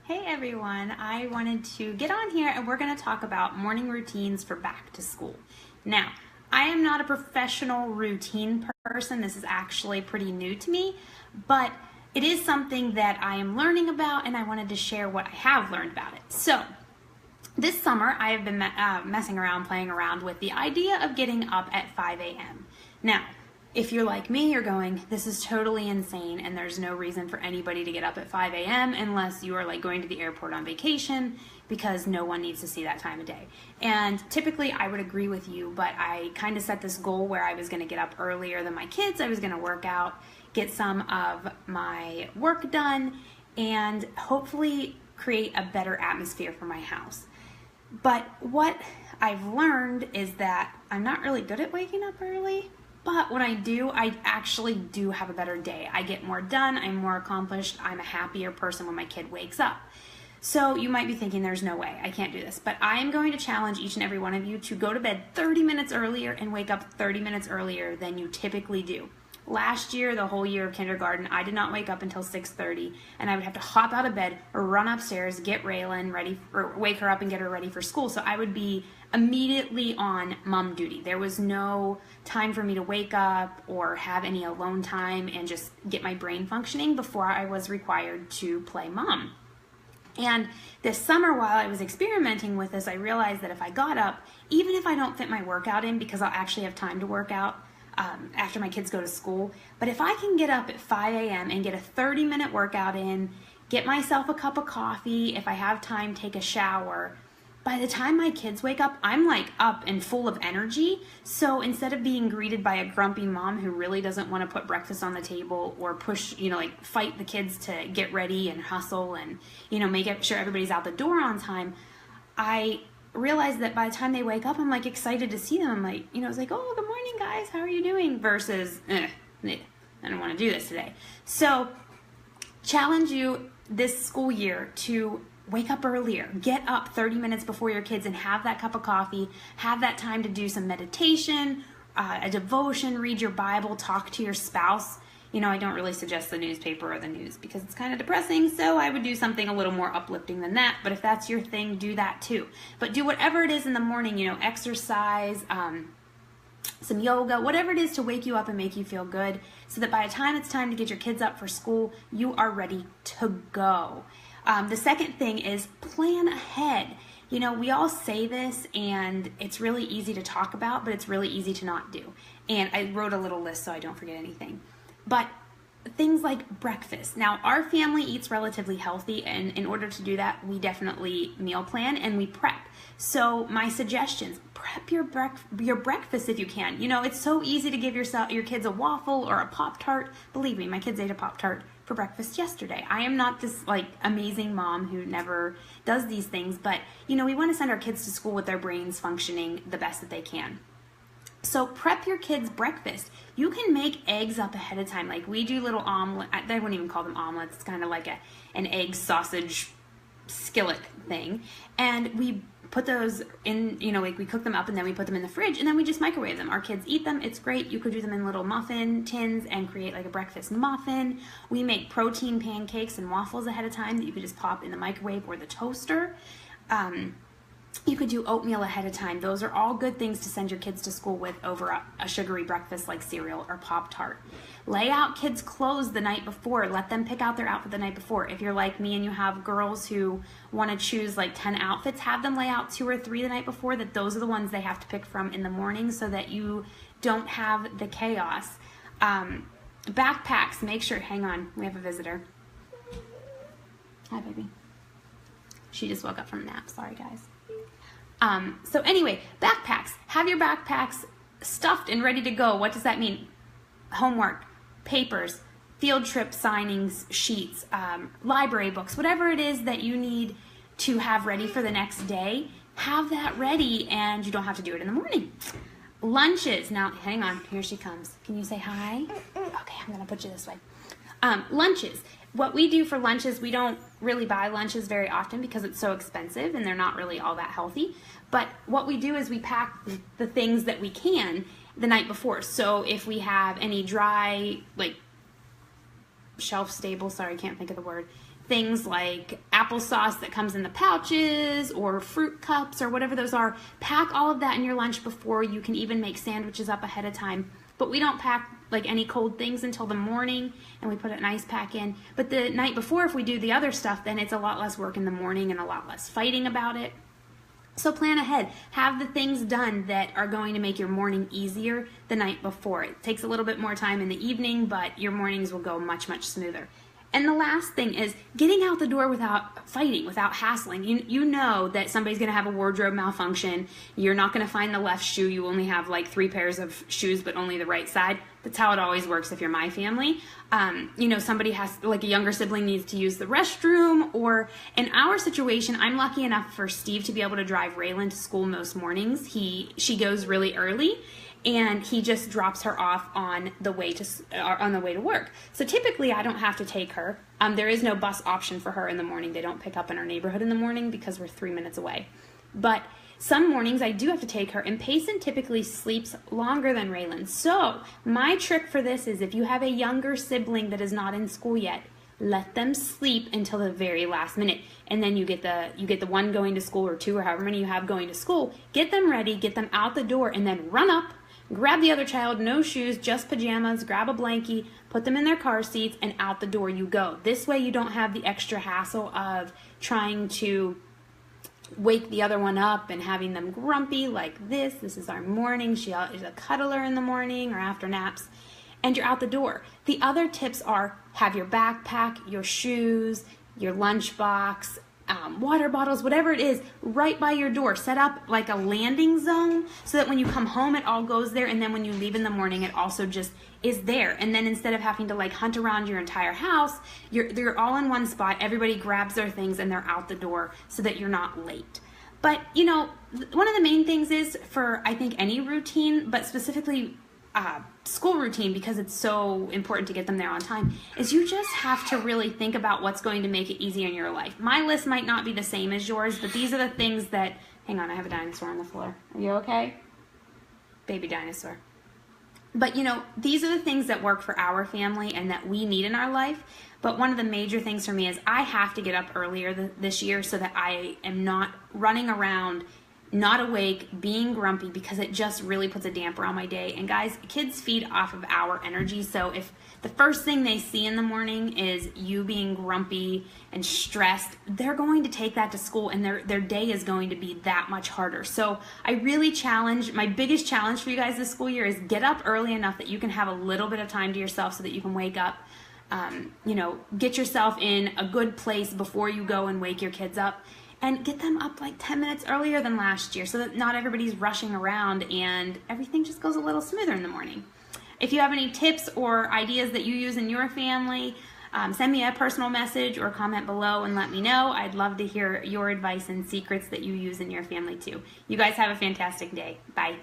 Hey everyone, I wanted to get on here and we're going to talk about morning routines for back to school. Now, I am not a professional routine person. This is actually pretty new to me, but it is something that I am learning about and I wanted to share what I have learned about it. So, this summer I have been messing around, playing around with the idea of getting up at 5 a.m. Now, if you're like me, you're going, this is totally insane and there's no reason for anybody to get up at 5 a.m. unless you are like going to the airport on vacation, because no one needs to see that time of day. And typically I would agree with you, but I kind of set this goal where I was going to get up earlier than my kids. I was going to work out, get some of my work done, and hopefully create a better atmosphere for my house. But what I've learned is that I'm not really good at waking up early. But when I do, I actually do have a better day. I get more done, I'm more accomplished, I'm a happier person when my kid wakes up. So you might be thinking, there's no way, I can't do this. But I am going to challenge each and every one of you to go to bed 30 minutes earlier and wake up 30 minutes earlier than you typically do. Last year, the whole year of kindergarten, I did not wake up until 6:30, and I would have to hop out of bed or run upstairs, get Raylan ready, or wake her up and get her ready for school. So I would be immediately on mom duty. There was no time for me to wake up or have any alone time and just get my brain functioning before I was required to play mom. And this summer, while I was experimenting with this, I realized that if I got up, even if I don't fit my workout in, because I'll actually have time to work out after my kids go to school, but if I can get up at 5 a.m. and get a 30-minute workout in, get myself a cup of coffee, if I have time, take a shower, by the time my kids wake up, I'm like up and full of energy. So instead of being greeted by a grumpy mom who really doesn't want to put breakfast on the table or push, like fight the kids to get ready and hustle and, make sure everybody's out the door on time, I realized that by the time they wake up, I'm like excited to see them. I'm like, it's like, oh, good morning guys, how are you doing? Versus, I don't want to do this today. So challenge you this school year to wake up earlier. Get up 30 minutes before your kids and have that cup of coffee. Have that time to do some meditation, a devotion, read your Bible, talk to your spouse. I don't really suggest the newspaper or the news because it's kind of depressing, so I would do something a little more uplifting than that. But if that's your thing, do that too. But do whatever it is in the morning, exercise, some yoga, whatever it is to wake you up and make you feel good, so that by the time it's time to get your kids up for school, you are ready to go. The second thing is plan ahead. We all say this and it's really easy to talk about, but it's really easy to not do. And I wrote a little list so I don't forget anything. But things like breakfast. Now, our family eats relatively healthy, and in order to do that, we definitely meal plan and we prep. So my suggestions, prep your breakfast if you can. It's so easy to give your kids a waffle or a Pop-Tart. Believe me, my kids ate a Pop-Tart for breakfast yesterday. I am not this amazing mom who never does these things, but we want to send our kids to school with their brains functioning the best that they can. So prep your kids' breakfast. You can make eggs up ahead of time. Like we do little omelet. I wouldn't even call them omelets. It's kind of like an egg sausage skillet thing. And we put those in, we cook them up and then we put them in the fridge and then we just microwave them. Our kids eat them. It's great. You could do them in little muffin tins and create like a breakfast muffin. We make protein pancakes and waffles ahead of time that you could just pop in the microwave or the toaster. You could do oatmeal ahead of time. Those are all good things to send your kids to school with over a sugary breakfast like cereal or Pop-Tart. Lay out kids' clothes the night before. Let them pick out their outfit the night before. If you're like me and you have girls who want to choose like 10 outfits, have them lay out 2 or 3 the night before, that those are the ones they have to pick from in the morning so that you don't have the chaos. Backpacks, make sure, hang on, we have a visitor. Hi, baby. She just woke up from a nap, sorry guys. So anyway, backpacks. Have your backpacks stuffed and ready to go. What does that mean? Homework, papers, field trip signings, sheets, library books, whatever it is that you need to have ready for the next day, have that ready and you don't have to do it in the morning. Lunches. Now, hang on. Here she comes. Can you say hi? Okay, I'm going to put you this way. Lunches. What we do for lunches, we don't really buy lunches very often because it's so expensive and they're not really all that healthy. But what we do is we pack the things that we can the night before. So if we have any dry, like shelf stable, sorry, I can't think of the word, things like applesauce that comes in the pouches or fruit cups or whatever those are. Pack all of that in your lunch before you can even make sandwiches up ahead of time. But we don't pack like any cold things until the morning, and we put an ice pack in. But the night before, if we do the other stuff, then it's a lot less work in the morning and a lot less fighting about it. So plan ahead. Have the things done that are going to make your morning easier the night before. It takes a little bit more time in the evening, but your mornings will go much, much smoother. And the last thing is getting out the door without fighting, without hassling. You know that somebody's going to have a wardrobe malfunction. You're not going to find the left shoe. You only have like 3 pairs of shoes, but only the right side. That's how it always works if you're my family. Somebody has, like a younger sibling needs to use the restroom, or in our situation, I'm lucky enough for Steve to be able to drive Raylan to school most mornings. She goes really early, and he just drops her off on the way to work. So typically I don't have to take her. There is no bus option for her in the morning. They don't pick up in our neighborhood in the morning because we're 3 minutes away. But some mornings I do have to take her, and Payson typically sleeps longer than Raylan. So my trick for this is, if you have a younger sibling that is not in school yet, let them sleep until the very last minute, and then you get the one going to school, or 2, or however many you have going to school. Get them ready, get them out the door, and then run up, grab the other child, no shoes, just pajamas, grab a blankie, put them in their car seats, and out the door you go. This way you don't have the extra hassle of trying to wake the other one up and having them grumpy like this. This is our morning. She is a cuddler in the morning or after naps, and you're out the door. The other tips are: have your backpack, your shoes, your lunchbox, water bottles, whatever it is, right by your door. Set up like a landing zone so that when you come home, it all goes there, and then when you leave in the morning, it also just is there. And then instead of having to like hunt around your entire house, they're all in one spot. Everybody grabs their things and they're out the door so that you're not late. But one of the main things is, for I think any routine, but specifically school routine, because it's so important to get them there on time, is you just have to really think about what's going to make it easy in your life. My list might not be the same as yours, but these are the things that, hang on, I have a dinosaur on the floor. Are you okay? Baby dinosaur. But these are the things that work for our family and that we need in our life. But one of the major things for me is I have to get up earlier this year so that I am not running around, not awake, being grumpy, because it just really puts a damper on my day. And guys, kids feed off of our energy. So if the first thing they see in the morning is you being grumpy and stressed, they're going to take that to school, and their day is going to be that much harder. So I really my biggest challenge for you guys this school year is get up early enough that you can have a little bit of time to yourself so that you can wake up. Get yourself in a good place before you go and wake your kids up. And get them up like 10 minutes earlier than last year so that not everybody's rushing around and everything just goes a little smoother in the morning. If you have any tips or ideas that you use in your family, send me a personal message or comment below and let me know. I'd love to hear your advice and secrets that you use in your family too. You guys have a fantastic day. Bye.